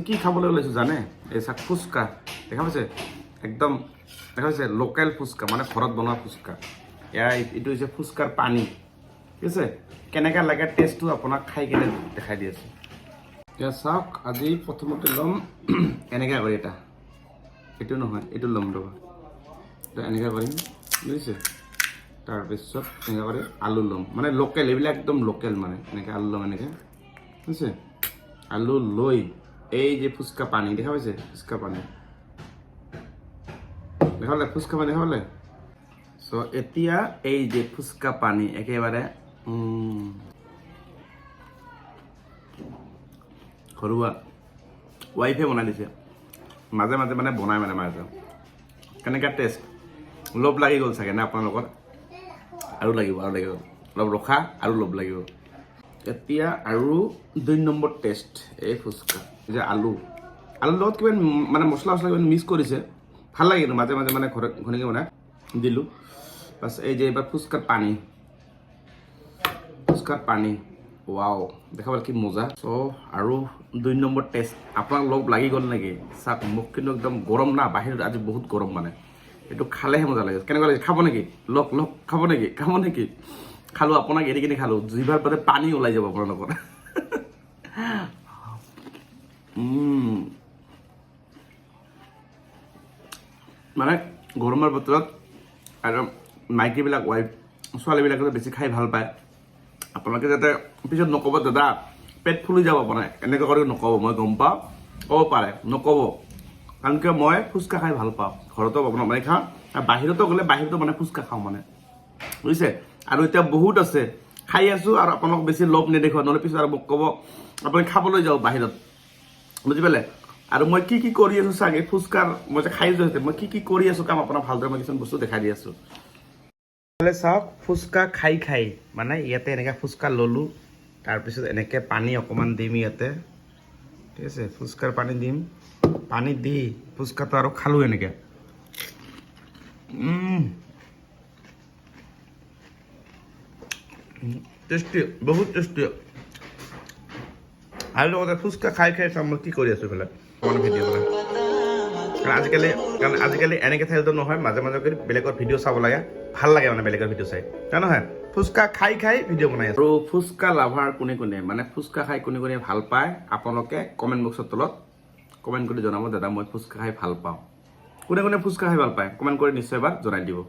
কি খাবলৈ ওলাইছোঁ জানে? এই চাক ফুচকা দেখা পাইছে, একদম দেখা পাইছে লোকেল ফুচকা, মানে ঘৰত বনোৱা ফুচকা। এইটো হৈছে ফুচকাৰ পানী, ঠিক আছে? কেনেকৈ লাগে টেষ্টটো আপোনাক খাই কেনে দেখাই দি আছোঁ। এতিয়া চাওক, আজি প্ৰথমতে ল'ম এনেকৈ কৰি এটা, এইটো নহয়, এইটো ল'ম ৰ'বা, এনেকৈ কৰিম, বুজিছে? তাৰপিছত এনেকৈ কৰি আলু ল'ম, মানে লোকেল, এইবিলাক একদম লোকেল, মানে এনেকৈ আলু ল'ম, এনেকৈ, বুজিছে? আলু লৈ এই যে ফুচকা পানী দেখা পাইছে, ফুচকা পানী দেখালে, ফুচকা পানী দেখালে। চ' এতিয়া এই যে ফুচকা পানী একেবাৰে ঘৰুৱা ৱাইফে বনাই দিছে, মাজে মাজে মানে বনাই মানে মাজে। কেনেকুৱা টেষ্ট, লোভ লাগি গ'ল চাগে না আপোনালোকৰ? আৰু লাগিব, আৰু লাগিব, অলপ ৰখা আৰু লোভ লাগিব। এতিয়া আৰু 2 নম্বৰ টেষ্ট, এই ফুচকা যে আলুৰ লগত কিবা মানে মছলা কিবা মিক্স কৰিছে, ভাল লাগে কিন্তু মাজে মাজে মানে ঘৰকে বনাই দিলোঁ। বাছ এই যে এইবাৰ ফুচকাৰ পানী, ৱাও দেখা পালে কি মজা। চ' আৰু 2 নম্বৰ টেষ্ট, আপোনাক লগ লাগি গ'ল নেকি? চাওক, মোক কিন্তু একদম গৰম না, বাহিৰত আজি বহুত গৰম, মানে এইটো খালেহে মজা লাগে। কেনেকুৱা লাগে, খাব নেকি? লগ খাব নেকি? খালোঁ, আপোনাক এৰি কিনে খালোঁ, জিভাৰ পৰা পানী ওলাই যাব আপোনালোকৰ। মানে গৰমৰ বতৰত আৰু মাইকীবিলাক ছোৱালীবিলাকে বেছি খাই ভাল পায়। আপোনালোকে যাতে পিছত নক'ব দাদা পেট ফুলি যাব আপোনাৰ, এনেকৈ কৰি নক'ব, মই গম পাওঁ, ক'ব পাৰে, নক'ব। কাৰণ কিয়, মই ফুচকা খাই ভাল পাওঁ, ঘৰতো বনাই খাওঁ, আৰু বাহিৰতো গ'লে বাহিৰতো মানে ফুচকা খাওঁ, মানে বুজিছে? আৰু এতিয়া বহুত আছে, খাই আছোঁ, আৰু আপোনাক বেছি লোভ নেদেখুৱা, নহ'লে পিছত আৰু মোক ক'ব আপুনি খাবলৈ যাওঁ বাহিৰত, বুজি পালে? আৰু মই কি কৰি আছোঁ চাগে, ফুচকাৰ মই যে খাই যোৱা, মই কি কৰি আছোঁ কাম, আপোনাক ভালদৰে মই কিছুমান বস্তু দেখাই দি আছোঁ। চাওক, ফুচকা খাই মানে ইয়াতে এনেকৈ ফুচকা ল'লোঁ, তাৰপিছত এনেকৈ পানী অকণমান দিম ইয়াতে, ঠিক আছে? ফুচকাৰ পানী দিম, পানী দি ফুচকাটো আৰু খালোঁ এনেকৈ। টেষ্টি, বহুত টেষ্টি। আৰু লগতে ফুচকা খাই চাওঁ মই কি কৰি আছোঁ এইফালে ভিডিঅ' বনাই। কাৰণ আজিকালি এনেকৈ থাকিলেতো নহয়, মাজে মাজে কৰি বেলেগৰ ভিডিঅ' চাব লাগে, ভাল লাগে মানে বেলেগৰ ভিডিঅ' চাই, নহয়? ফুচকা খাই ভিডিঅ' বনাই আছোঁ। আৰু ফুচকা লাভাৰ কোনে মানে ফুচকা খাই কোনে ভাল পায়, আপোনালোকে কমেণ্ট বক্সৰ তলত কমেণ্ট কৰি জনাব, দাদা মই ফুচকা খাই ভাল পাওঁ। কোনে ফুচকা খাই ভাল পায়, কমেণ্ট কৰি নিশ্চয় এবাৰ জনাই দিব।